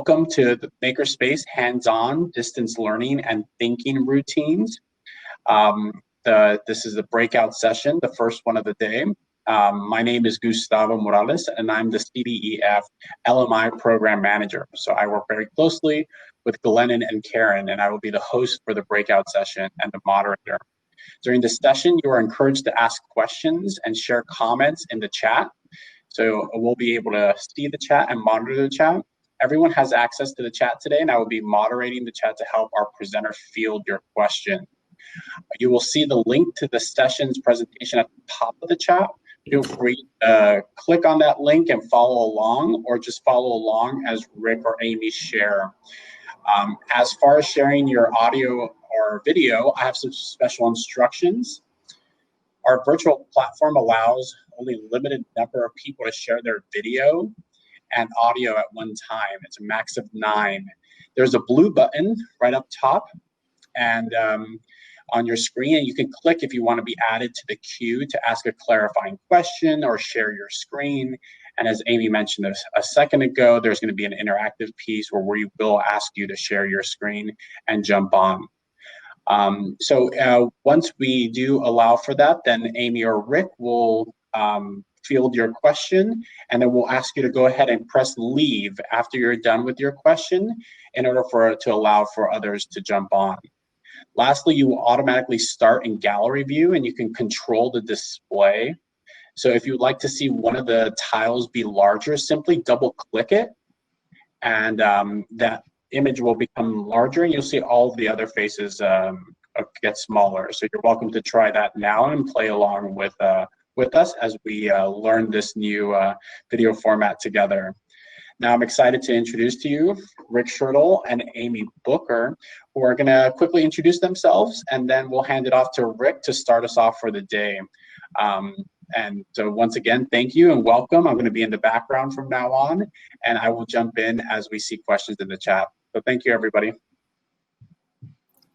welcome to the Makerspace hands-on distance learning and thinking routines. This is the breakout session, the first one of the day. My name is Gustavo Morales, and I'm the CDEF LMI Program Manager. So I work very closely with Glennon and Karen, and I will be the host for the breakout session and the moderator. During this session, you are encouraged to ask questions and share comments in the chat. So we'll be able to see the chat and monitor the chat. Everyone has access to the chat today, and I will be moderating the chat to help our presenter field your question. You will see the link to the session's presentation at the top of the chat. Feel free to click on that link and follow along, or just follow along as Rick or Amy share. As far as sharing your audio or video, I have some special instructions. Our virtual platform allows only a limited number of people to share their video and audio at one time. It's a max of 9. There's a blue button right up top and on your screen, and you can click if you want to be added to the queue to ask a clarifying question or share your screen. And as Amy mentioned a second ago, there's going to be an interactive piece where we will ask you to share your screen and jump on. Once we do allow for that, then Amy or Rick will field your question, and then we'll ask you to go ahead and press leave after you're done with your question in order to allow for others to jump on. Lastly, you will automatically start in gallery view, and you can control the display. So if you'd like to see one of the tiles be larger, simply double click it, and that image will become larger, and you'll see all of the other faces get smaller. So you're welcome to try that now and play along with us as we learn this new video format together. Now I'm excited to introduce to you Rick Schertl and Amy Booker, who are gonna quickly introduce themselves, and then we'll hand it off to Rick to start us off for the day. And so once again, thank you and welcome. I'm gonna be in the background from now on, and I will jump in as we see questions in the chat. So thank you, everybody.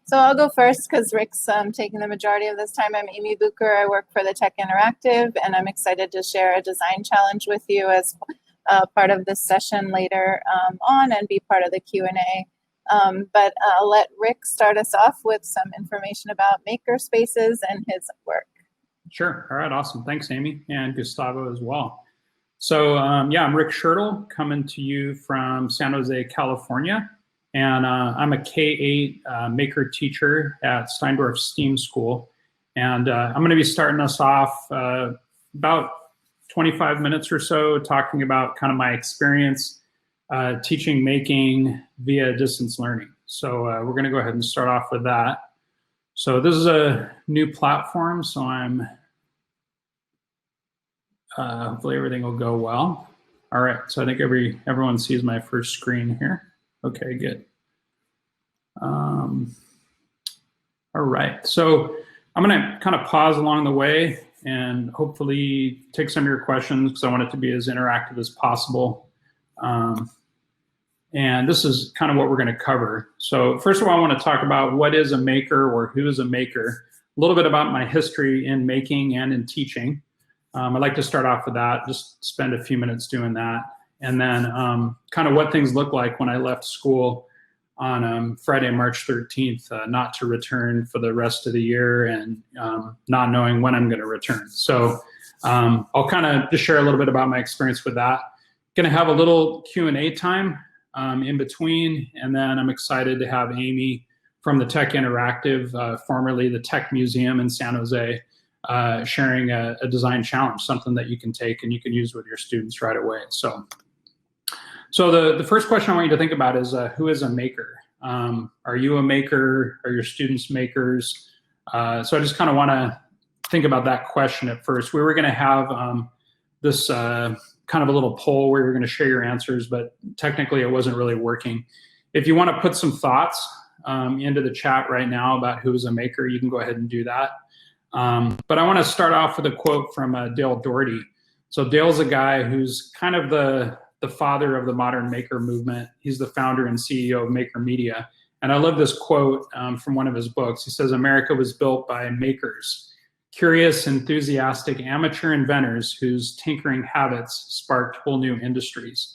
So I'll go first because Rick's taking the majority of this time. I'm Amy Booker. I work for the Tech Interactive, and I'm excited to share a design challenge with you as part of this session later on and be part of the Q&A. But I'll let Rick start us off with some information about Makerspaces and his work. Sure. All right. Awesome. Thanks, Amy, and Gustavo as well. So yeah, I'm Rick Schertl, coming to you from San Jose, California. And I'm a K-8 maker teacher at Steindorf STEAM School. And I'm going to be starting us off about 25 minutes or so talking about kind of my experience teaching making via distance learning. So we're going to go ahead and start off with that. So this is a new platform, so I'm hopefully everything will go well. All right, so I think everyone sees my first screen here. Okay, good. All right, so I'm gonna kind of pause along the way and hopefully take some of your questions because I want it to be as interactive as possible. And this is kind of what we're gonna cover. So first of all, I wanna talk about what is a maker or who is a maker, a little bit about my history in making and in teaching. I'd like to start off with that, just spend a few minutes doing that. And then kind of what things look like when I left school on Friday, March 13th, not to return for the rest of the year and not knowing when I'm going to return. So I'll kind of just share a little bit about my experience with that. Going to have a little Q&A time in between, and then I'm excited to have Amy from the Tech Interactive, formerly the Tech Museum in San Jose, sharing a design challenge, something that you can take and you can use with your students right away. So the first question I want you to think about is who is a maker? Are you a maker? Are your students makers? So I just kind of want to think about that question at first. We were going to have this kind of a little poll where you're going to share your answers, but technically it wasn't really working. If you want to put some thoughts into the chat right now about who is a maker, you can go ahead and do that. But I want to start off with a quote from Dale Doherty. So Dale's a guy who's kind of the father of the modern maker movement. He's the founder and CEO of Maker Media. And I love this quote from one of his books. He says, "America was built by makers, curious, enthusiastic amateur inventors whose tinkering habits sparked whole new industries."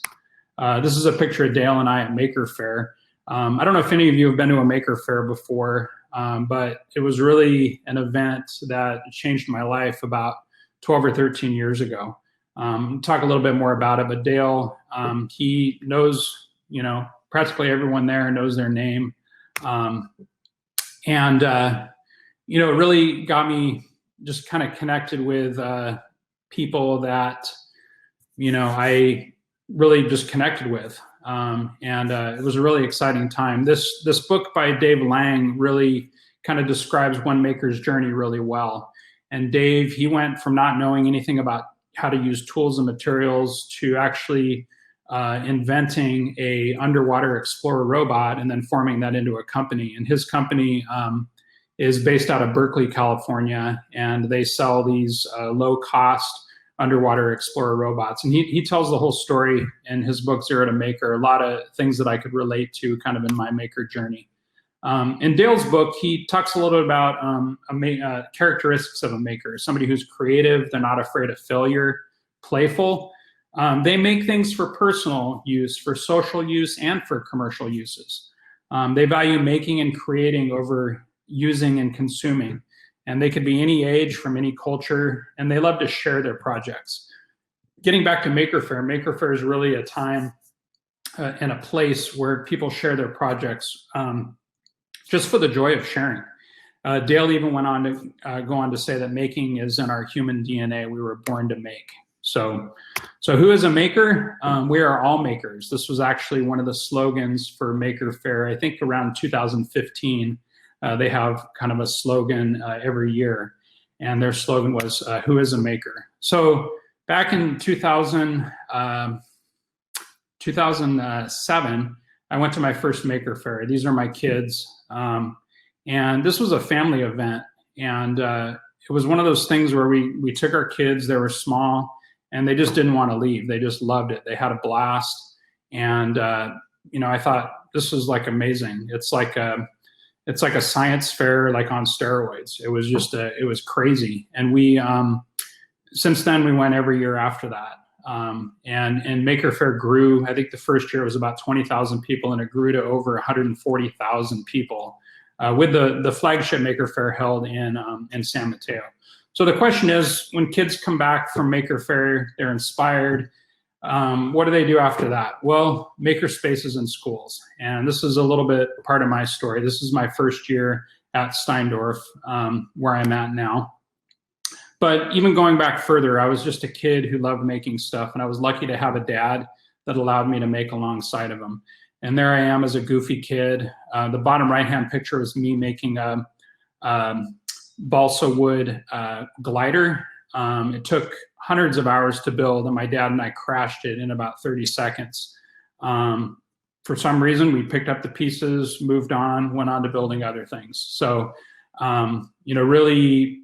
This is a picture of Dale and I at Maker Faire. I don't know if any of you have been to a Maker Faire before, but it was really an event that changed my life about 12 or 13 years ago. Talk a little bit more about it, but Dale, he knows, practically everyone there knows their name. It really got me just kind of connected with people that, I really just connected with. It was a really exciting time. This book by Dave Lang really kind of describes one maker's journey really well. And Dave, he went from not knowing anything about how to use tools and materials to actually inventing a underwater explorer robot and then forming that into a company. And his company is based out of Berkeley, California, and they sell these low-cost underwater explorer robots. And he tells the whole story in his book, Zero to Maker, a lot of things that I could relate to kind of in my maker journey. In Dale's book, he talks a little bit about characteristics of a maker, somebody who's creative, they're not afraid of failure, playful. They make things for personal use, for social use, and for commercial uses. They value making and creating over using and consuming. And they could be any age, from any culture, and they love to share their projects. Getting back to Maker Faire is really a time and a place where people share their projects just for the joy of sharing. Dale even went on to go on to say that making is in our human DNA. We were born to make. So who is a maker? We are all makers. This was actually one of the slogans for Maker Faire. I think around 2015, they have kind of a slogan every year. And their slogan was, who is a maker? So back in 2007, I went to my first Maker Faire. These are my kids. And this was a family event. And it was one of those things where we took our kids, they were small, and they just didn't want to leave. They just loved it. They had a blast. And, I thought this was like amazing. It's like a science fair, like on steroids. It was just, it was crazy. And we, since then we went every year after that. And Maker Faire grew. I think the first year was about 20,000 people, and it grew to over 140,000 people with the flagship Maker Faire held in San Mateo. So the question is, when kids come back from Maker Faire, they're inspired. What do they do after that? Well, Makerspace is in schools. And this is a little bit part of my story. This is my first year at Steindorf, where I'm at now. But even going back further, I was just a kid who loved making stuff. And I was lucky to have a dad that allowed me to make alongside of him. And there I am as a goofy kid. The bottom right-hand picture was me making a balsa wood glider. It took hundreds of hours to build, and my dad and I crashed it in about 30 seconds. For some reason, we picked up the pieces, moved on, went on to building other things. So, really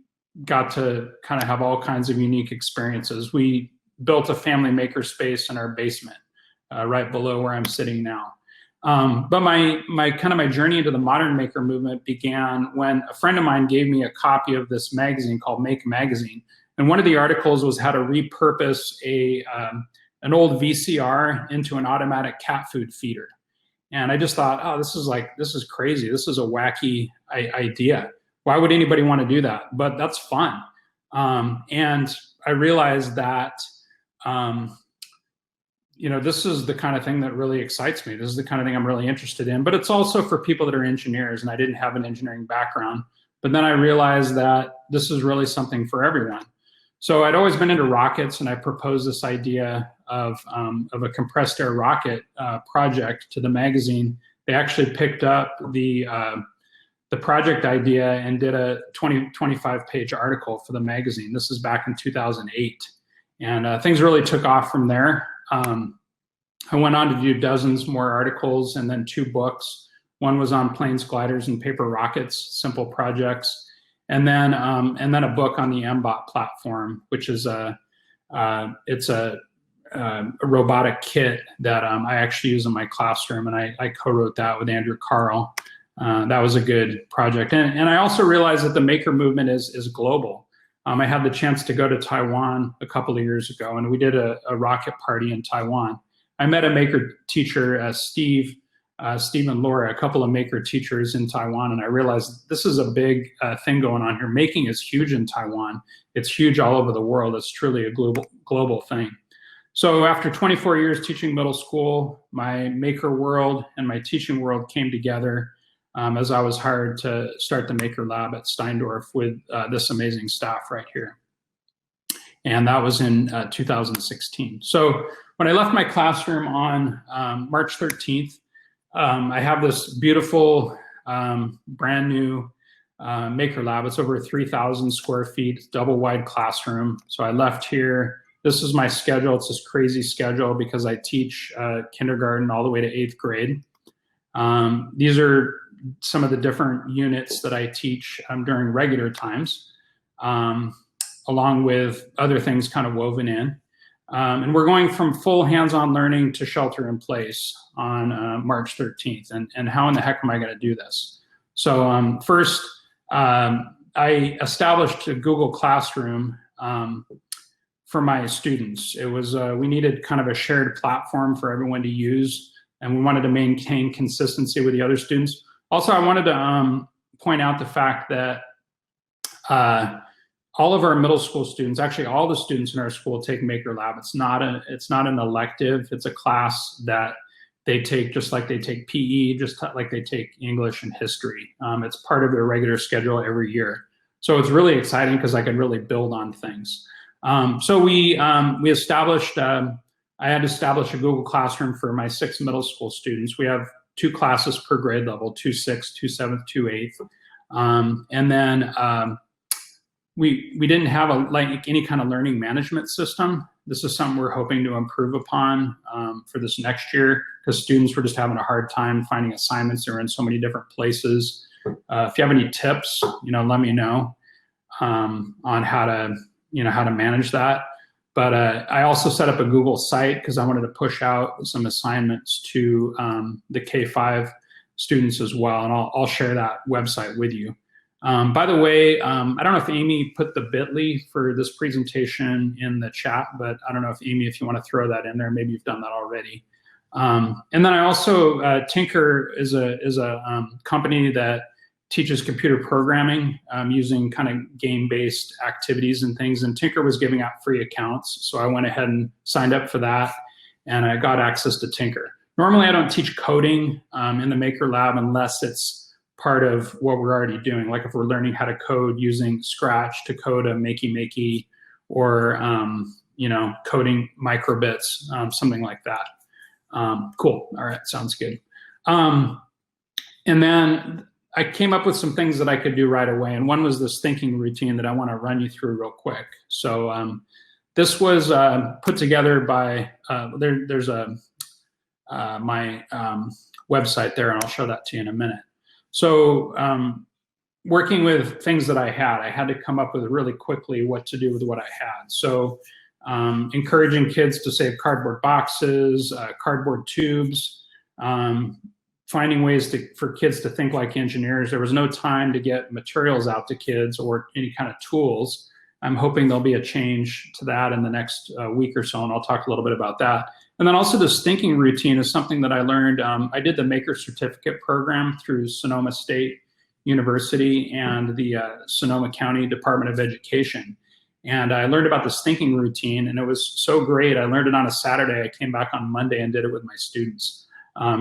got to kind of have all kinds of unique experiences. We built a family makerspace in our basement, right below where I'm sitting now. But my journey into the modern maker movement began when a friend of mine gave me a copy of this magazine called Make Magazine. And one of the articles was how to repurpose an old VCR into an automatic cat food feeder. And I just thought, oh, this is crazy. This is a wacky idea. Why would anybody want to do that? But that's fun. And I realized that, this is the kind of thing that really excites me. This is the kind of thing I'm really interested in. But it's also for people that are engineers, and I didn't have an engineering background. But then I realized that this is really something for everyone. So I'd always been into rockets, and I proposed this idea of a compressed air rocket project to the magazine. They actually picked up the project idea and did a 25-page article for the magazine. This is back in 2008. And things really took off from there. I went on to do dozens more articles and then 2 books. One was on planes, gliders, and paper rockets, simple projects. And then a book on the MBOT platform, which is it's a robotic kit that I actually use in my classroom, and I co-wrote that with Andrew Carl. That was a good project. And I also realized that the maker movement is global. I had the chance to go to Taiwan a couple of years ago, and we did a rocket party in Taiwan. I met a Maker teacher, Steve and Laura, a couple of Maker teachers in Taiwan, and I realized this is a big thing going on here. Making is huge in Taiwan. It's huge all over the world. It's truly a global thing. So after 24 years teaching middle school, my Maker world and my teaching world came together as I was hired to start the Maker Lab at Steindorf with this amazing staff right here. And that was in 2016. So when I left my classroom on March 13th, I have this beautiful, brand new Maker Lab. It's over 3,000 square feet, double wide classroom. So I left here. This is my schedule. It's this crazy schedule because I teach kindergarten all the way to 8th grade. These are some of the different units that I teach during regular times, along with other things kind of woven in. And we're going from full hands-on learning to shelter in place on March 13th. And how in the heck am I going to do this? So first, I established a Google Classroom for my students. It was, we needed kind of a shared platform for everyone to use, and we wanted to maintain consistency with the other students. Also, I wanted to point out the fact that all of our middle school students, actually all the students in our school take Maker Lab. It's not an elective. It's a class that they take just like they take PE, just like they take English and history. It's part of their regular schedule every year. So it's really exciting because I can really build on things. So we established, I had to establish a Google Classroom for my 6 middle school students. We have 2 classes per grade level, 2 6th, 2 7th, 2 8th. And then we didn't have any kind of learning management system. This is something we're hoping to improve upon for this next year, because students were just having a hard time finding assignments. They're in so many different places. If you have any tips, let me know on how to manage that. But I also set up a Google site because I wanted to push out some assignments to the K-5 students as well, and I'll share that website with you. By the way, I don't know if Amy put the bit.ly for this presentation in the chat, but I don't know if Amy, if you want to throw that in there, maybe you've done that already. And then I also, Tinker is a company that teaches computer programming using kind of game-based activities and things. And Tinker was giving out free accounts. So I went ahead and signed up for that, and I got access to Tinker. Normally I don't teach coding in the Maker Lab unless it's part of what we're already doing. Like if we're learning how to code using Scratch to code a Makey, or coding microbits, something like that. Cool. All right, sounds good. And then I came up with some things that I could do right away, and one was this thinking routine that I want to run you through real quick. So this was put together by there's my website there, and I'll show that to you in a minute. So working with things that I had to come up with really quickly what to do with what I had. So encouraging kids to save cardboard boxes, cardboard tubes, finding ways for kids to think like engineers. There was no time to get materials out to kids or any kind of tools. I'm hoping there'll be a change to that in the next week or so, and I'll talk a little bit about that. And then also this thinking routine is something that I learned. I did the Maker Certificate program through Sonoma State University and the Sonoma County Department of Education. And I learned about this thinking routine, and it was so great. I learned it on a Saturday. I came back on Monday and did it with my students,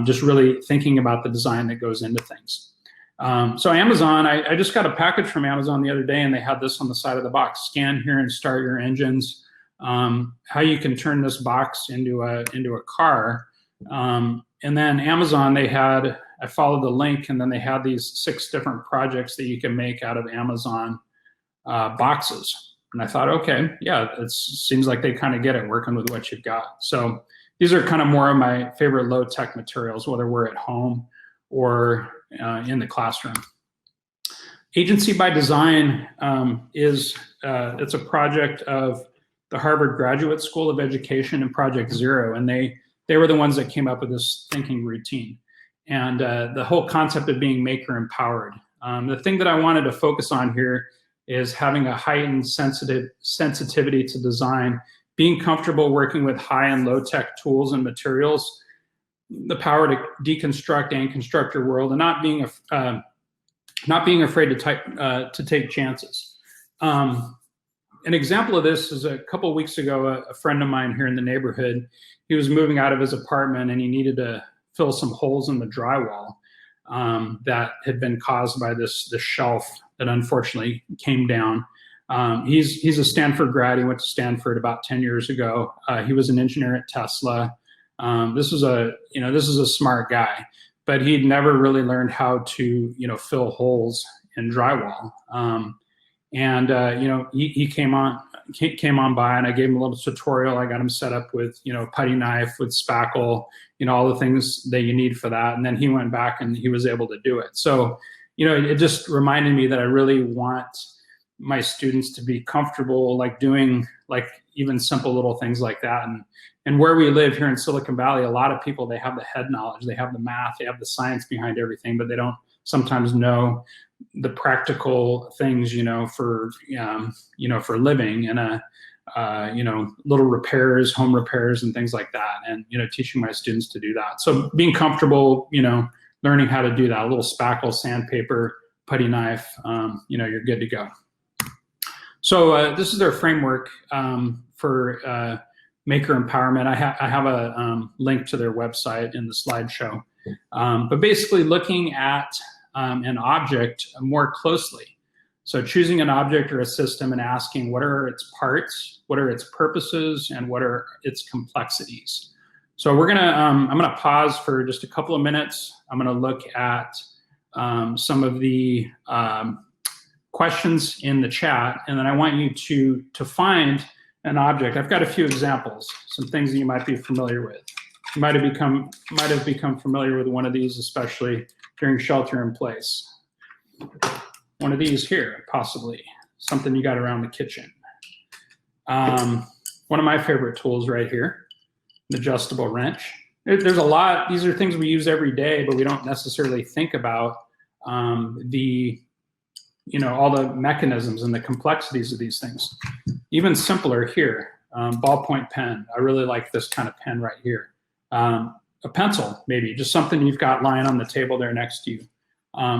just really thinking about the design that goes into things. So Amazon, I just got a package from Amazon the other day, and they had this on the side of the box: scan here and start your engines. How you can turn this box into a car. And then Amazon, I followed the link, and then they had these 6 different projects that you can make out of Amazon boxes. And I thought, okay, yeah, it seems like they kind of get it working with what you've got. So these are kind of more of my favorite low-tech materials, whether we're at home or in the classroom. Agency by Design it's a project of the Harvard Graduate School of Education and Project Zero, and they were the ones that came up with this thinking routine. And the whole concept of being maker empowered. The thing that I wanted to focus on here is having a heightened sensitivity to design being comfortable working with high and low tech tools and materials, the power to deconstruct and construct your world, and not being afraid to take chances. An example of this is a couple of weeks ago, a friend of mine here in the neighborhood, he was moving out of his apartment and he needed to fill some holes in the drywall that had been caused by this shelf that unfortunately came down. He's a Stanford grad. He went to Stanford about 10 years ago. He was an engineer at Tesla. This is a smart guy, but he'd never really learned how to, fill holes in drywall. He came on by, and I gave him a little tutorial. I got him set up with, putty knife, with spackle, all the things that you need for that. And then he went back and he was able to do it. So, it just reminded me that I really want my students to be comfortable, doing even simple little things like that. And where we live here in Silicon Valley, a lot of people, they have the head knowledge, they have the math, they have the science behind everything, but they don't sometimes know the practical things, for living, and little repairs, home repairs, and things like that. And teaching my students to do that. So being comfortable, learning how to do that, a little spackle, sandpaper, putty knife, you're good to go. So this is their framework for maker empowerment. I have a link to their website in the slideshow. But basically looking at an object more closely. So choosing an object or a system and asking what are its parts, what are its purposes, and what are its complexities. So we're gonna, I'm gonna pause for just a couple of minutes. I'm gonna look at some of the questions in the chat, and then I want you to find an object. I've got a few examples, some things that you might be familiar with. You might have become familiar with one of these, especially during shelter in place. One of these here, possibly, something you got around the kitchen. One of my favorite tools right here, an adjustable wrench. There's a lot, these are things we use every day, but we don't necessarily think about all the mechanisms and the complexities of these things. Even simpler here, ballpoint pen. I really like this kind of pen right here. A pencil, maybe, just something you've got lying on the table there next to you.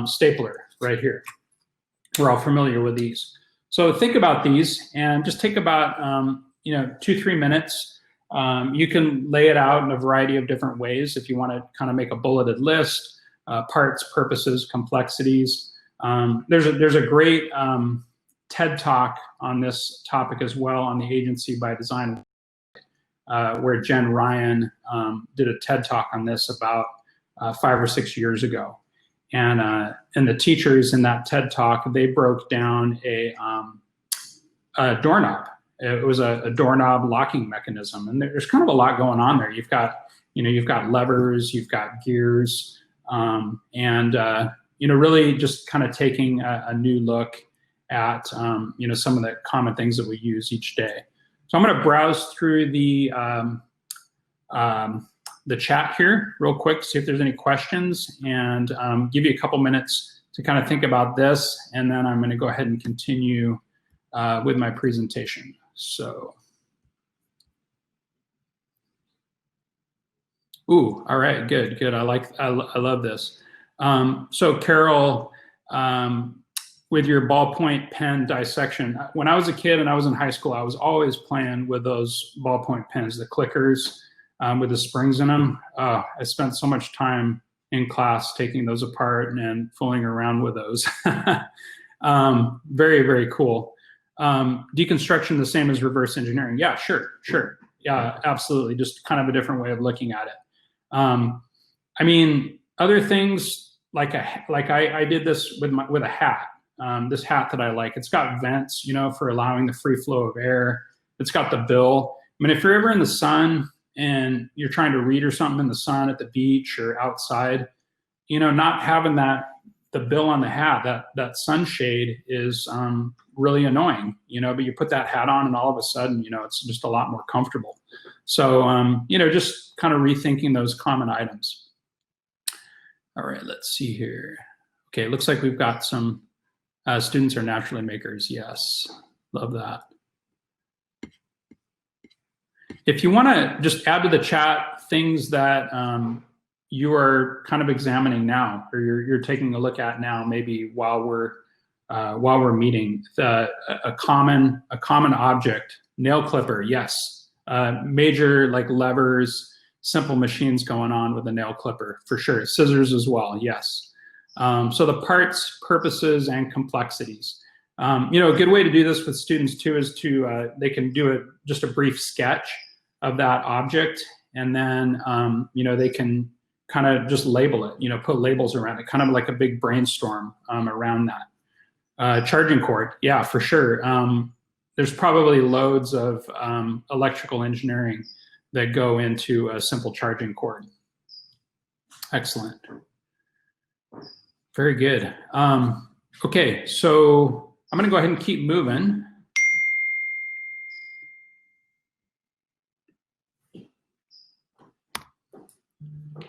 Stapler right here. We're all familiar with these. So think about these and just take about 2-3 minutes. You can lay it out in a variety of different ways if you want to kind of make a bulleted list, parts, purposes, complexities. There's a great TED Talk on this topic as well on the Agency by Design, where Jen Ryan did a TED Talk on this about 5 or 6 years ago. And the teachers in that TED Talk, they broke down a doorknob. It was a doorknob locking mechanism, and there's kind of a lot going on there. You've got levers, you've got gears, really just kind of taking a new look at some of the common things that we use each day. So I'm going to browse through the chat here real quick, see if there's any questions, and give you a couple minutes to kind of think about this, and then I'm going to go ahead and continue with my presentation. So, ooh, all right, good. I love this. So Carol, with your ballpoint pen dissection, when I was a kid and I was in high school, I was always playing with those ballpoint pens, the clickers with the springs in them. I spent so much time in class taking those apart and fooling around with those. Very, very cool. Deconstruction, the same as reverse engineering. Yeah, sure. Yeah, absolutely. Just kind of a different way of looking at it. I mean, other things like I did this with a hat. This hat that I like, it's got vents, for allowing the free flow of air. It's got the bill. I mean, if you're ever in the sun and you're trying to read or something in the sun at the beach or outside, not having the bill on the hat, that sunshade is really annoying, but you put that hat on and all of a sudden, it's just a lot more comfortable. So, just kind of rethinking those common items. All right, let's see here. Okay, it looks like we've got some students are naturally makers. Yes, love that. If you want to just add to the chat things that you are kind of examining now, or you're taking a look at now, maybe while we're meeting, a common object, nail clipper, yes. Major like levers, simple machines going on with a nail clipper, for sure. Scissors as well, yes. So the parts, purposes, and complexities. A good way to do this with students too is to, they can do just a brief sketch of that object, and then, they can kind of just label it, put labels around it, kind of like a big brainstorm around that. Charging cord, yeah, for sure. There's probably loads of electrical engineering that go into a simple charging cord. Excellent. Very good. Okay, so I'm gonna go ahead and keep moving.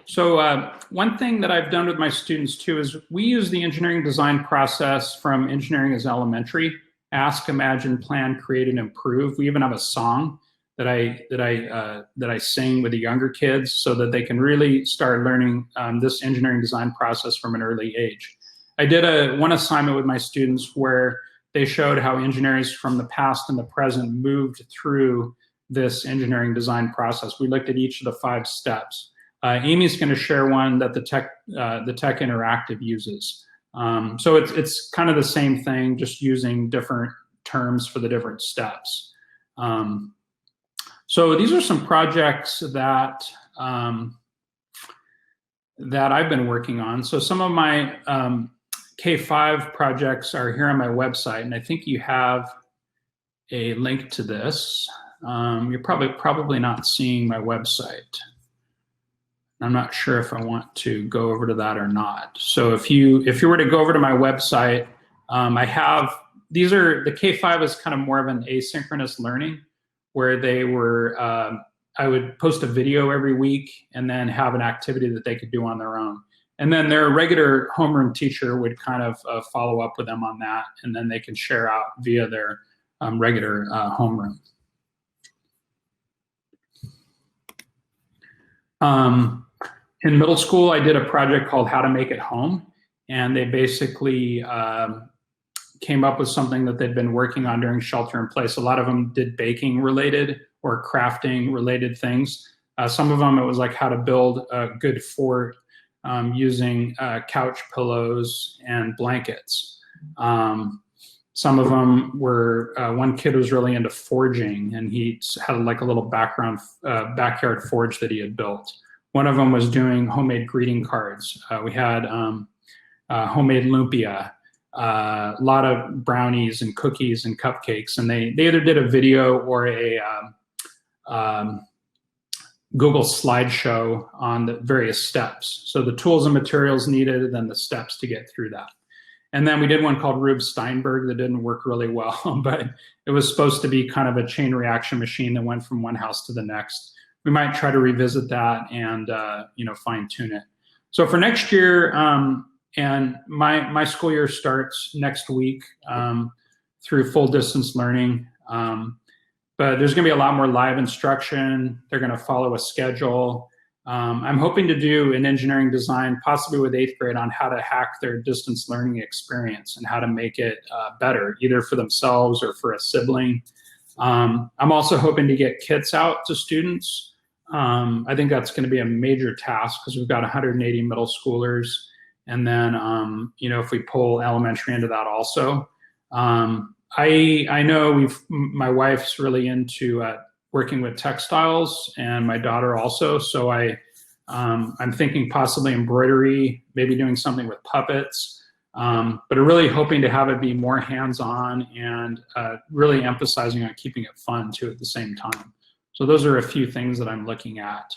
So one thing that I've done with my students too is we use the engineering design process from Engineering is Elementary: ask, imagine, plan, create, and improve. We even have a song that I sing with the younger kids so that they can really start learning this engineering design process from an early age. I did one assignment with my students where they showed how engineers from the past and the present moved through this engineering design process. We looked at each of the 5 steps. Amy's going to share one that the Tech Interactive uses. So it's kind of the same thing, just using different terms for the different steps. So these are some projects that that I've been working on. So some of my K5 projects are here on my website, and I think you have a link to this. You're probably not seeing my website. I'm not sure if I want to go over to that or not. So if you were to go over to my website, I have, the K5 is kind of more of an asynchronous learning, where they were, I would post a video every week and then have an activity that they could do on their own. And then their regular homeroom teacher would kind of follow up with them on that, and then they can share out via their regular homeroom. In middle school, I did a project called How to Make It Home, and they basically came up with something that they'd been working on during shelter in place. A lot of them did baking related or crafting related things. Some of them, it was like how to build a good fort using couch pillows and blankets. Some of them were, one kid was really into forging, and he had like a little backyard forge that he had built. One of them was doing homemade greeting cards. We had homemade lumpia, a lot of brownies and cookies and cupcakes, and they either did a video or a Google slideshow on the various steps. So the tools and materials needed, and then the steps to get through that. And then we did one called Rube Steinberg that didn't work really well, but it was supposed to be kind of a chain reaction machine that went from one house to the next. We might try to revisit that and fine tune it. So for next year, and my school year starts next week through full distance learning. But there's going to be a lot more live instruction. They're going to follow a schedule. I'm hoping to do an engineering design, possibly with 8th grade, on how to hack their distance learning experience and how to make it better, either for themselves or for a sibling. I'm also hoping to get kits out to students. I think that's going to be a major task because we've got 180 middle schoolers. And then, if we pull elementary into that also. I know my wife's really into working with textiles, and my daughter also. So I'm thinking possibly embroidery, maybe doing something with puppets, but I'm really hoping to have it be more hands-on and really emphasizing on keeping it fun too at the same time. So those are a few things that I'm looking at.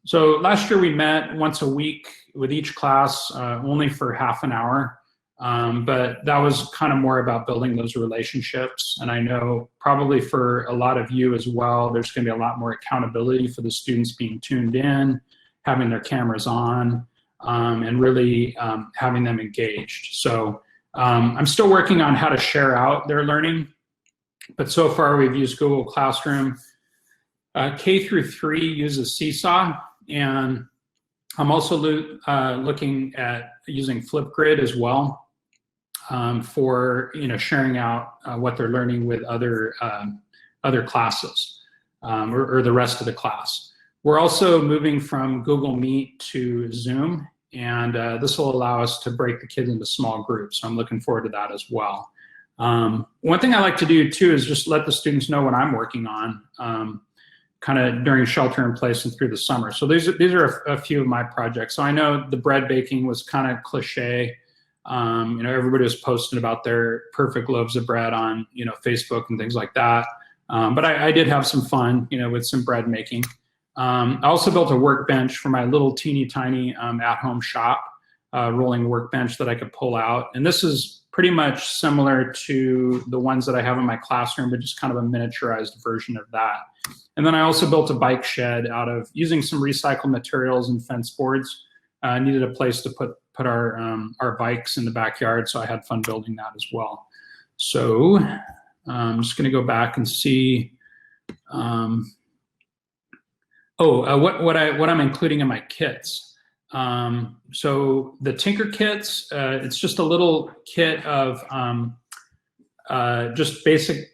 So last year we met once a week with each class, only for half an hour. But that was kind of more about building those relationships. And I know probably for a lot of you as well, there's going to be a lot more accountability for the students being tuned in, having their cameras on, and really having them engaged. So I'm still working on how to share out their learning. But so far we've used Google Classroom. K through 3 uses Seesaw, and I'm also looking at using Flipgrid as well for sharing out what they're learning with other classes or the rest of the class. We're also moving from Google Meet to Zoom, and this will allow us to break the kids into small groups. So I'm looking forward to that as well. One thing I like to do too is just let the students know what I'm working on kind of during shelter in place and through the summer. So these are a few of my projects. So I know the bread baking was kind of cliche. Everybody was posting about their perfect loaves of bread on, Facebook and things like that. But I did have some fun, with some bread making. I also built a workbench for my little teeny tiny at-home shop, rolling workbench that I could pull out. And this is pretty much similar to the ones that I have in my classroom, but just kind of a miniaturized version of that. And then I also built a bike shed out of using some recycled materials and fence boards. I needed a place to put our bikes in the backyard, so I had fun building that as well. So I'm just going to go back and see. What I'm including in my kits. So the Tinker kits, it's just a little kit of just basic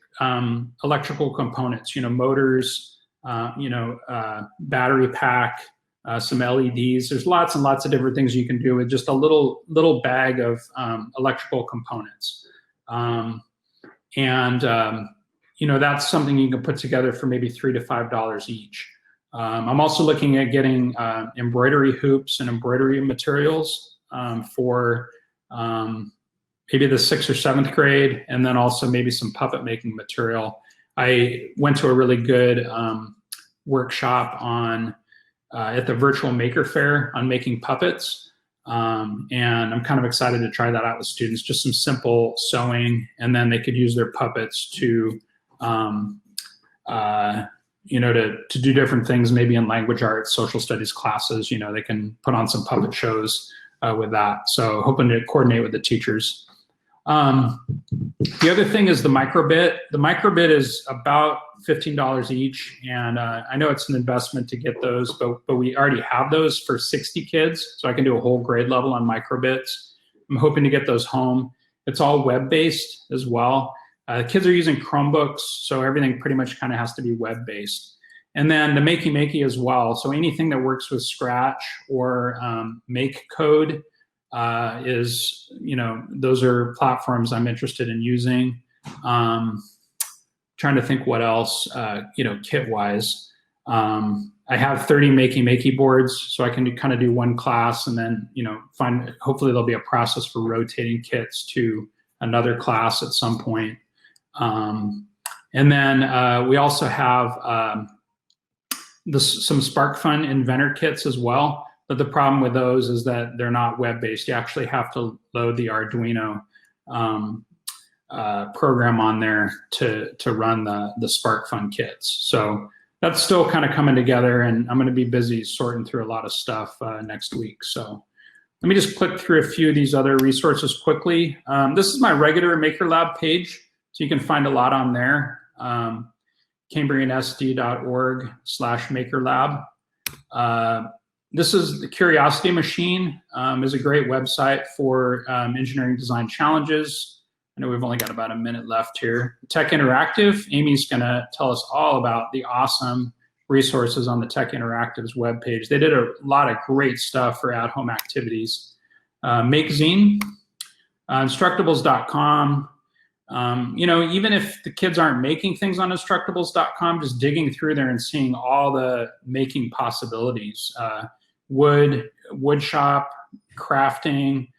electrical components, motors, battery pack, some LEDs. There's lots and lots of different things you can do with just a little bag of electrical components. That's something you can put together for maybe $3 to5 each. I'm also looking at getting embroidery hoops and embroidery materials for maybe the 6th or 7th grade, and then also maybe some puppet making material. I went to a really good workshop at the virtual Maker Faire on making puppets, and I'm kind of excited to try that out with students. Just some simple sewing, and then they could use their puppets to to do different things, maybe in language arts, social studies classes. They can put on some puppet shows with that. So hoping to coordinate with the teachers. The other thing is the microbit. The microbit is about $15 each, and I know it's an investment to get those, but we already have those for 60 kids, so I can do a whole grade level on microbits. I'm hoping to get those home. It's all web-based as well. Kids are using Chromebooks, so everything pretty much kind of has to be web-based. And then the Makey as well. So anything that works with Scratch or Make Code is, those are platforms I'm interested in using. Trying to think what else, kit-wise. I have 30 Makey boards, so I can kind of do one class and then, hopefully there'll be a process for rotating kits to another class at some point. And then we also have some SparkFun inventor kits as well. But the problem with those is that they're not web-based. You actually have to load the Arduino program on there to run the SparkFun kits. So that's still kind of coming together, and I'm going to be busy sorting through a lot of stuff next week. So let me just click through a few of these other resources quickly. This is my regular Maker Lab page, so you can find a lot on there. CambrianSD.org/MakerLab. This is the Curiosity Machine, is a great website for engineering design challenges. I know we've only got about a minute left here. Tech Interactive, Amy's gonna tell us all about the awesome resources on the Tech Interactive's webpage. They did a lot of great stuff for at-home activities. MakeZine, Instructables.com. Even if the kids aren't making things on Instructables.com, just digging through there and seeing all the making possibilities. Wood shop, crafting,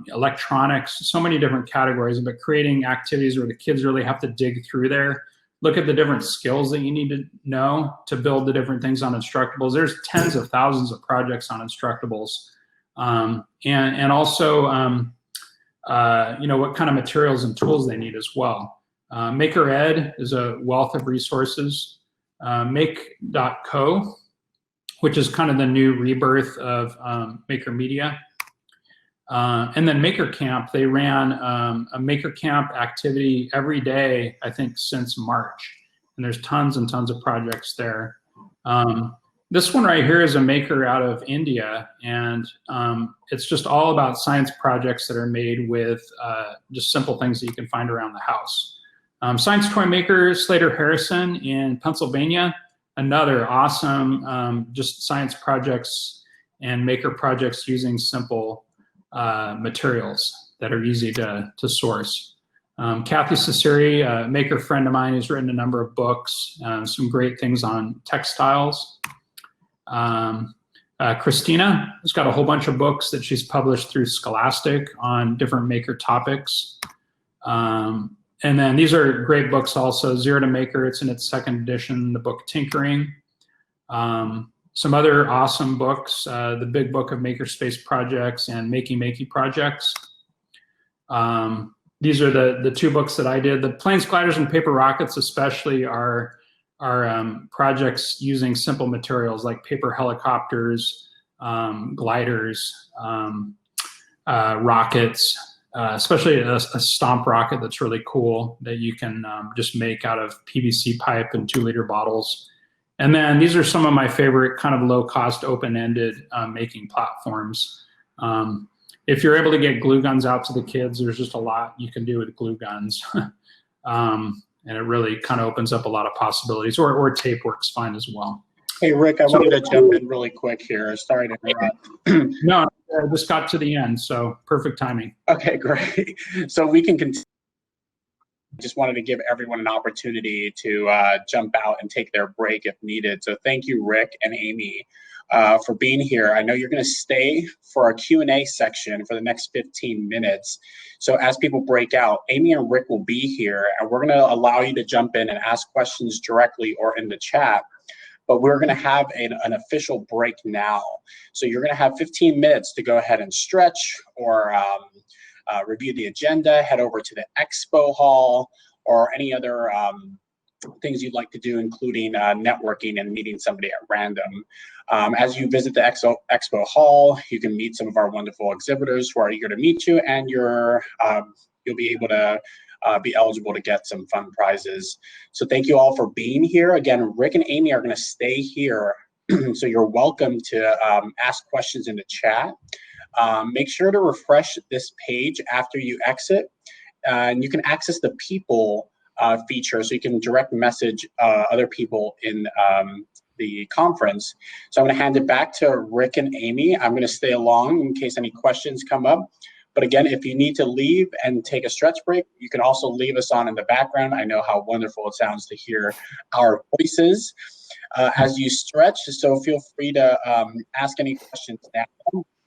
electronics, so many different categories, but creating activities where the kids really have to dig through there. Look at the different skills that you need to know to build the different things on Instructables. There's tens of thousands of projects on Instructables. And also, what kind of materials and tools they need as well. Maker Ed is a wealth of resources. Make.co, which is kind of the new rebirth of Maker Media. And then Maker Camp, they ran a Maker Camp activity every day, I think, since March. and there's tons and tons of projects there. This one right here is a maker out of India, and it's just all about science projects that are made with just simple things that you can find around the house. Science toy maker Slater Harrison in Pennsylvania, another awesome just science projects and maker projects using simple materials that are easy to source. Kathy Cesari, a maker friend of mine, who's written a number of books, some great things on textiles. Christina has got a whole bunch of books that she's published through Scholastic on different maker topics. And then these are great books also. Zero to Maker, it's in its second edition, the book Tinkering. Some other awesome books, the Big Book of Makerspace Projects and Makey Makey Projects. These are the two books that I did. The Planes, Gliders, and Paper Rockets especially are projects using simple materials like paper helicopters, gliders, rockets, especially a stomp rocket that's really cool that you can just make out of PVC pipe and 2-liter bottles. And then these are some of my favorite kind of low-cost, open-ended making platforms. If you're able to get glue guns out to the kids, there's just a lot you can do with glue guns. And it really kind of opens up a lot of possibilities, or tape works fine as well. Hey, Rick, I wanted to jump in really quick here. Sorry to interrupt. No, I just got to the end, so perfect timing. Okay, great. So we can continue. Just wanted to give everyone an opportunity to jump out and take their break if needed. So thank you, Rick and Amy, for being here. I know you're going to stay for our Q&A section for the next 15 minutes. So as people break out, Amy and Rick will be here, and we're going to allow you to jump in and ask questions directly or in the chat. But we're going to have an official break now. So you're going to have 15 minutes to go ahead and stretch or review the agenda, head over to the expo hall, or any other things you'd like to do, including networking and meeting somebody at random. As you visit the expo hall, you can meet some of our wonderful exhibitors who are eager to meet you, and you'll be able to be eligible to get some fun prizes. So thank you all for being here. Again, Rick and Amy are going to stay here, so you're welcome to ask questions in the chat. Make sure to refresh this page after you exit, and you can access the people feature, so you can direct message other people in the conference. So I'm going to hand it back to Rick and Amy. I'm going to stay along in case any questions come up. But again, if you need to leave and take a stretch break, you can also leave us on in the background. I know how wonderful it sounds to hear our voices as you stretch. So feel free to ask any questions now.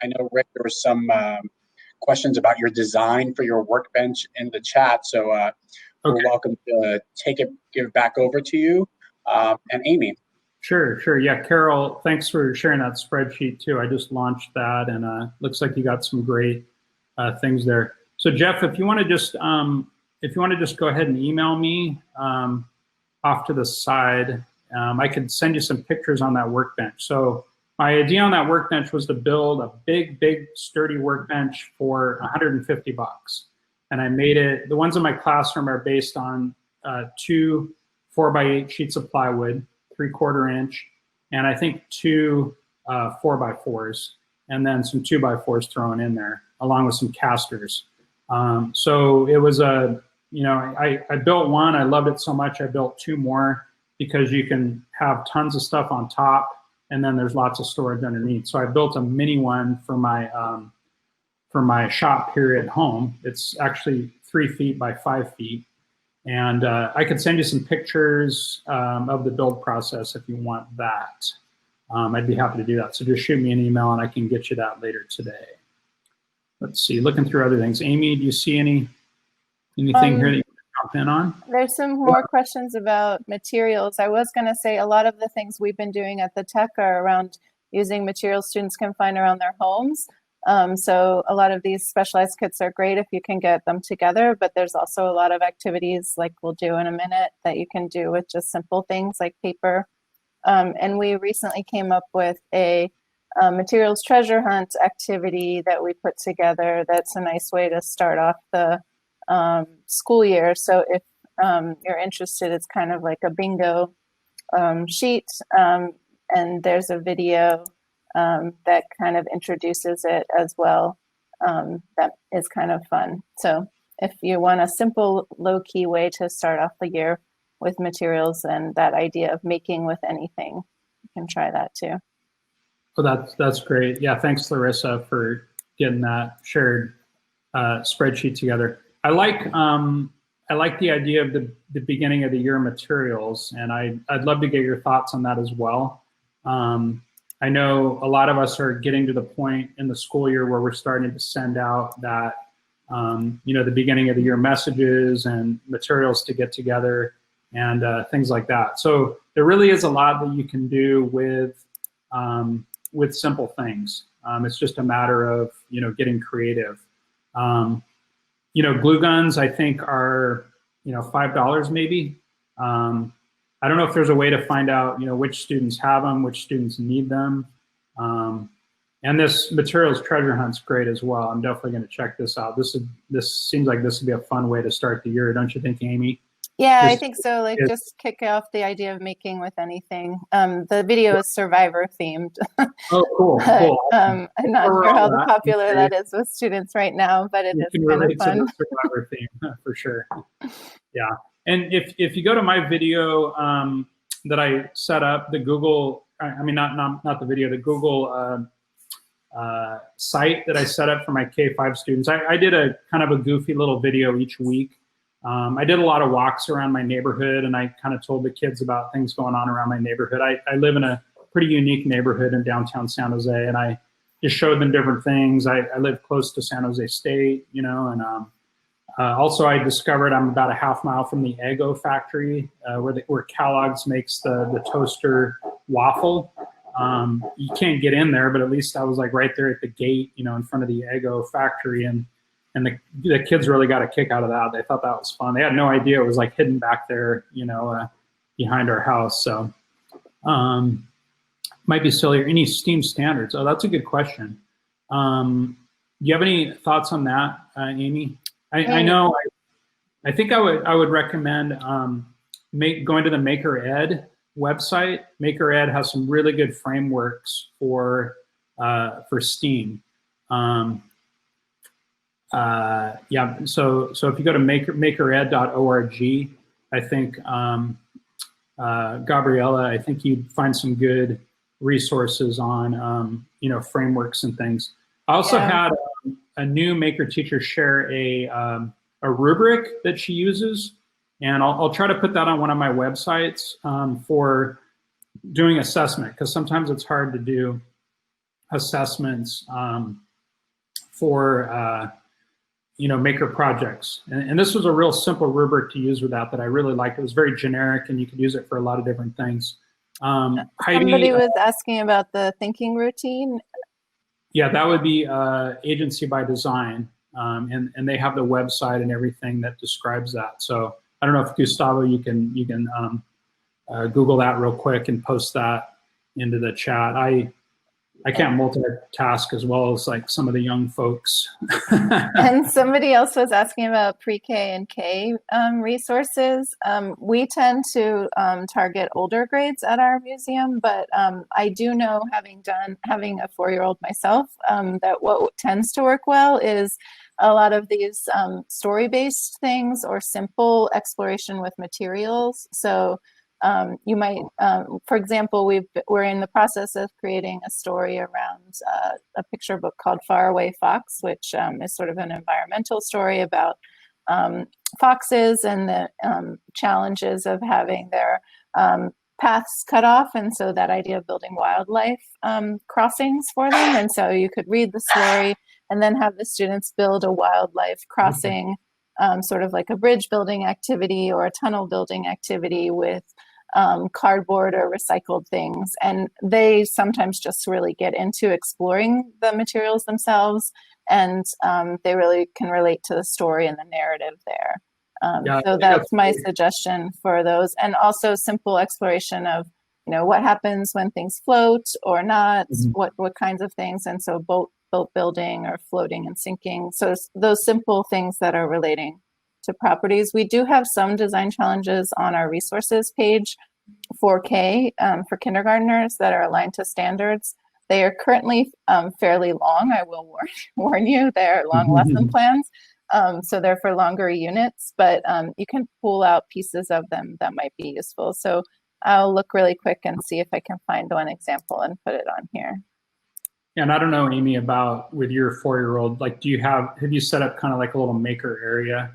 I know, Rick, there were some questions about your design for your workbench in the chat. So we're welcome to give it back over to you. And Amy. Sure. Yeah, Carol, thanks for sharing that spreadsheet too. I just launched that, and looks like you got some great things there. So Jeff, if you want to just go ahead and email me off to the side, I could send you some pictures on that workbench. So my idea on that workbench was to build a big, sturdy workbench for $150. And I made it, the ones in my classroom are based on 2 4x8 sheets of plywood, 3/4 inch, and I think 2 4x4s, and then some 2x4s thrown in there, along with some casters. So it was I built one, I loved it so much, I built 2 more, because you can have tons of stuff on top, and then there's lots of storage underneath. So I built a mini one for my shop here at home. It's actually 3 feet by 5 feet. And I could send you some pictures of the build process if you want that. I'd be happy to do that. So just shoot me an email and I can get you that later today. Let's see, looking through other things. Amy, do you see anything here that you want to jump in on? There's some more questions about materials. I was going to say a lot of the things we've been doing at the Tech are around using materials students can find around their homes. So a lot of these specialized kits are great if you can get them together, but there's also a lot of activities like we'll do in a minute that you can do with just simple things like paper. And we recently came up with a materials treasure hunt activity that we put together that's a nice way to start off the school year. So if you're interested, it's kind of like a bingo sheet, and there's a video that kind of introduces it as well. That is kind of fun. So if you want a simple, low-key way to start off the year with materials and that idea of making with anything, you can try that too. Oh, that's great. Yeah, thanks, Larissa, for getting that shared spreadsheet together. I like the idea of the beginning of the year materials, and I'd love to get your thoughts on that as well. I know a lot of us are getting to the point in the school year where we're starting to send out that, the beginning of the year messages and materials to get together and things like that. So there really is a lot that you can do with simple things. It's just a matter of, getting creative. Glue guns, I think, are, $5 maybe. I don't know if there's a way to find out, which students have them, which students need them. And this materials treasure hunt's great as well. I'm definitely going to check this out. This seems like this would be a fun way to start the year, don't you think, Amy? Yeah, I think so. Like, just kick off the idea of making with anything. The video is Survivor themed. Oh, cool, cool. I'm not sure how popular that is with students right now, but it is kind of fun. To the Survivor theme for sure. Yeah, and if you go to my video that I set up, the Google, not the video, the Google site that I set up for my K-5 students, I did a kind of a goofy little video each week. I did a lot of walks around my neighborhood, and I kind of told the kids about things going on around my neighborhood. I live in a pretty unique neighborhood in downtown San Jose, and I just showed them different things. I live close to San Jose State, and also I discovered I'm about a half mile from the Eggo factory where Kellogg's makes the toaster waffle. You can't get in there, but at least I was like right there at the gate, in front of the Eggo factory, and the kids really got a kick out of that. They thought that was fun. They had no idea it was like hidden back there, behind our house. So might be silly. Any STEAM standards? Oh, that's a good question. Do you have any thoughts on that, Amy? I know. I think I would recommend going to the Maker Ed website. Maker Ed has some really good frameworks for STEAM. Yeah, so if you go to makered.org, I think Gabriella, I think you'd find some good resources on frameworks and things. I also had a new Maker teacher share a rubric that she uses, and I'll try to put that on one of my websites for doing assessment, because sometimes it's hard to do assessments for Maker projects. And this was a real simple rubric to use with that I really liked. It was very generic, and you could use it for a lot of different things. Somebody was asking about the thinking routine. Yeah, that would be Agency by Design, and they have the website and everything that describes that. So I don't know if Gustavo, you can Google that real quick and post that into the chat. I can't multitask as well as like some of the young folks. And somebody else was asking about pre-K and K resources. We tend to target older grades at our museum, but I do know, having a 4-year-old myself, that what tends to work well is a lot of these story-based things or simple exploration with materials. So you might, for example, we're in the process of creating a story around a picture book called Far Away Fox, which is sort of an environmental story about foxes and the challenges of having their paths cut off. And so that idea of building wildlife crossings for them. And so you could read the story and then have the students build a wildlife crossing, sort of like a bridge building activity or a tunnel building activity with cardboard or recycled things. And they sometimes just really get into exploring the materials themselves, and they really can relate to the story and the narrative there. So that's my suggestion for those. And also simple exploration of, what happens when things float or not, what kinds of things. And so boat building or floating and sinking. So those simple things that are relating to properties. We do have some design challenges on our resources page for K, for kindergartners that are aligned to standards. They are currently fairly long. I will warn you, they're long lesson plans. So they're for longer units, but you can pull out pieces of them that might be useful. So I'll look really quick and see if I can find one example and put it on here. Yeah, and I don't know, Amy, about with your 4-year-old, like, have you set up kind of like a little maker area?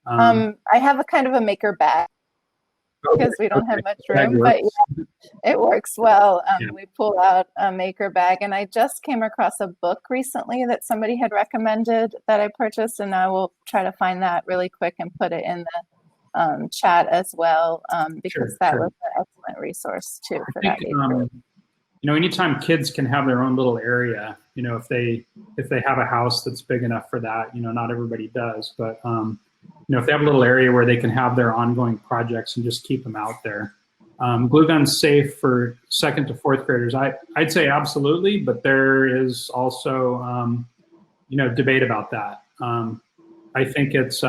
I have a kind of a maker bag because we don't have much room, but yeah, it works well. We pull out a maker bag, and I just came across a book recently that somebody had recommended that I purchased, and I will try to find that really quick and put it in the chat as well, because that was an excellent resource too for that age group. You know, anytime kids can have their own little area, you know, if they have a house that's big enough for that, you know, not everybody does, but you know, if they have a little area where they can have their ongoing projects and just keep them out there. Glue gun's safe for 2nd to 4th graders. I'd say absolutely, but there is also you know, debate about that. I think it's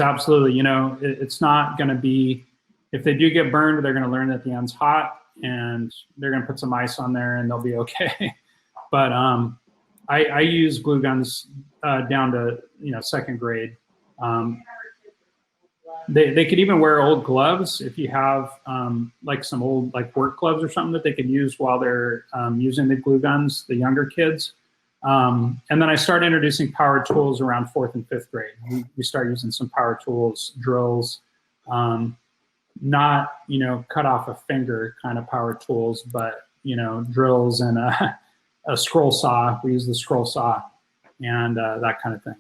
absolutely, you know, it's not going to be, if they do get burned, they're going to learn that the end's hot, and they're going to put some ice on there and they'll be okay. But I use glue guns down to, you know, 2nd grade. They could even wear old gloves if you have like some old like work gloves or something that they could use while they're using the glue guns, the younger kids. And then I started introducing power tools around 4th and 5th grade. We start using some power tools, drills, not, you know, cut off a finger kind of power tools, but, you know, drills and a scroll saw. We use the scroll saw and that kind of thing.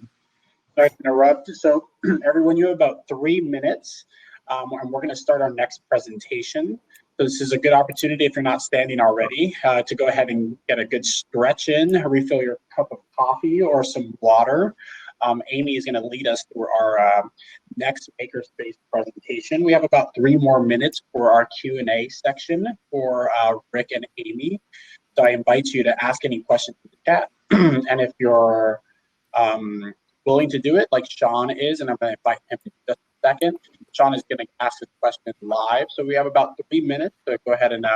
Sorry to interrupt. So everyone, you have about 3 minutes, and we're going to start our next presentation. So this is a good opportunity, if you're not standing already, to go ahead and get a good stretch in, refill your cup of coffee or some water. Amy is going to lead us through our next Makerspace presentation. We have about 3 more minutes for our Q&A section for Rick and Amy. So I invite you to ask any questions in the chat. And if you're willing to do it, like Sean is, and I'm going to invite him in just a second. Sean is going to ask his question live. So we have about 3 minutes to go ahead and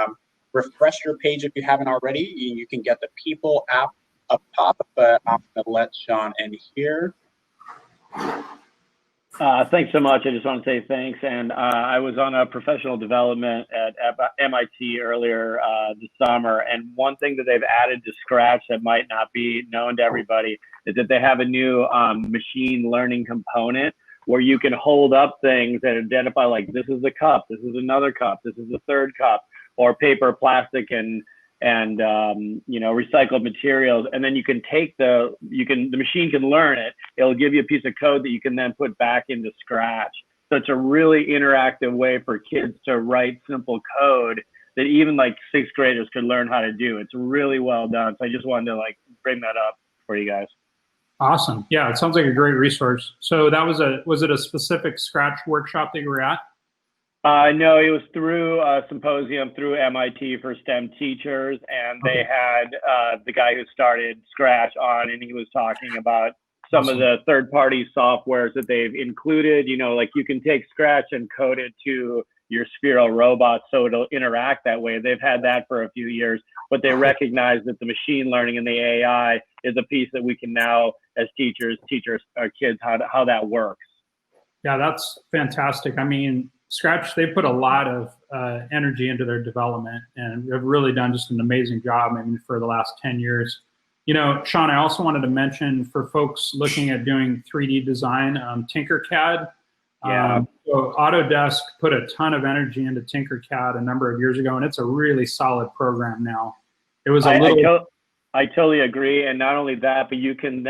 refresh your page if you haven't already. You can get the People app up top, but I'm going to let Sean in here. Thanks so much. I just want to say thanks. And I was on a professional development at MIT earlier this summer. And one thing that they've added to Scratch that might not be known to everybody is that they have a new machine learning component where you can hold up things that identify, like, this is a cup, this is another cup, this is the 3rd cup, or paper, plastic, and you know, recycled materials, and then you can take the machine can learn it. It'll give you a piece of code that you can then put back into Scratch. So it's a really interactive way for kids to write simple code that even like 6th graders could learn how to do. It's really well done. So I just wanted to like bring that up for you guys. Awesome. Yeah, it sounds like a great resource. So that was it a specific Scratch workshop that you were at? No, it was through a symposium through MIT for STEM teachers, and they had the guy who started Scratch on, and he was talking about some of the third-party softwares that they've included. You know, like you can take Scratch and code it to your Sphero robot so it'll interact that way. They've had that for a few years, but they recognize that the machine learning and the AI is a piece that we can now, as teachers, teach our kids how that works. Yeah, that's fantastic. I mean, Scratch, they put a lot of energy into their development and have really done just an amazing job, I mean, for the last 10 years. You know, Sean, I also wanted to mention for folks looking at doing 3D design, Tinkercad. Yeah. So Autodesk put a ton of energy into Tinkercad a number of years ago, and it's a really solid program now. It was I totally agree, and not only that, but you can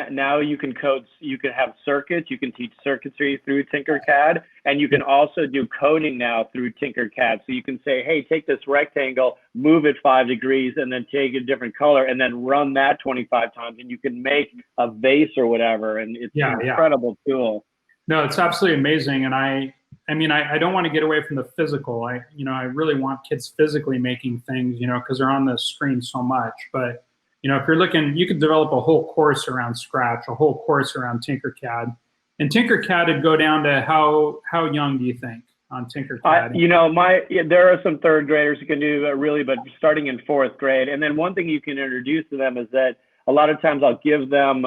code. You can have circuits. You can teach circuitry through Tinkercad, and you can also do coding now through Tinkercad. So you can say, "Hey, take this rectangle, move it 5 degrees, and then take a different color, and then run that 25 times, and you can make a vase or whatever." And it's an incredible tool. No, it's absolutely amazing, and I mean, I don't want to get away from the physical. I really want kids physically making things, you know, because they're on the screen so much, but. You know, if you're looking, you could develop a whole course around Scratch, a whole course around Tinkercad. And Tinkercad would go down to how young do you think on Tinkercad? You know, there are some third graders who can do that really, but starting in 4th grade. And then one thing you can introduce to them is that a lot of times I'll give them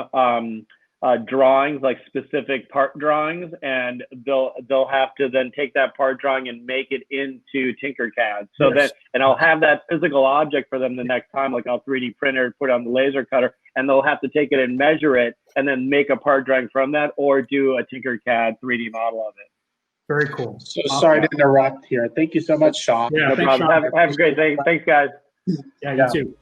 drawings, like specific part drawings, and they'll have to then take that part drawing and make it into Tinkercad. So and I'll have that physical object for them the next time, like I'll 3D print it, put it on the laser cutter, and they'll have to take it and measure it and then make a part drawing from that, or do a Tinkercad 3D model of it. Very cool. So sorry to interrupt here. Thank you so much, Sean. Yeah, No thanks, problem. Sean. Have a great day. Thanks, guys. Yeah, you too.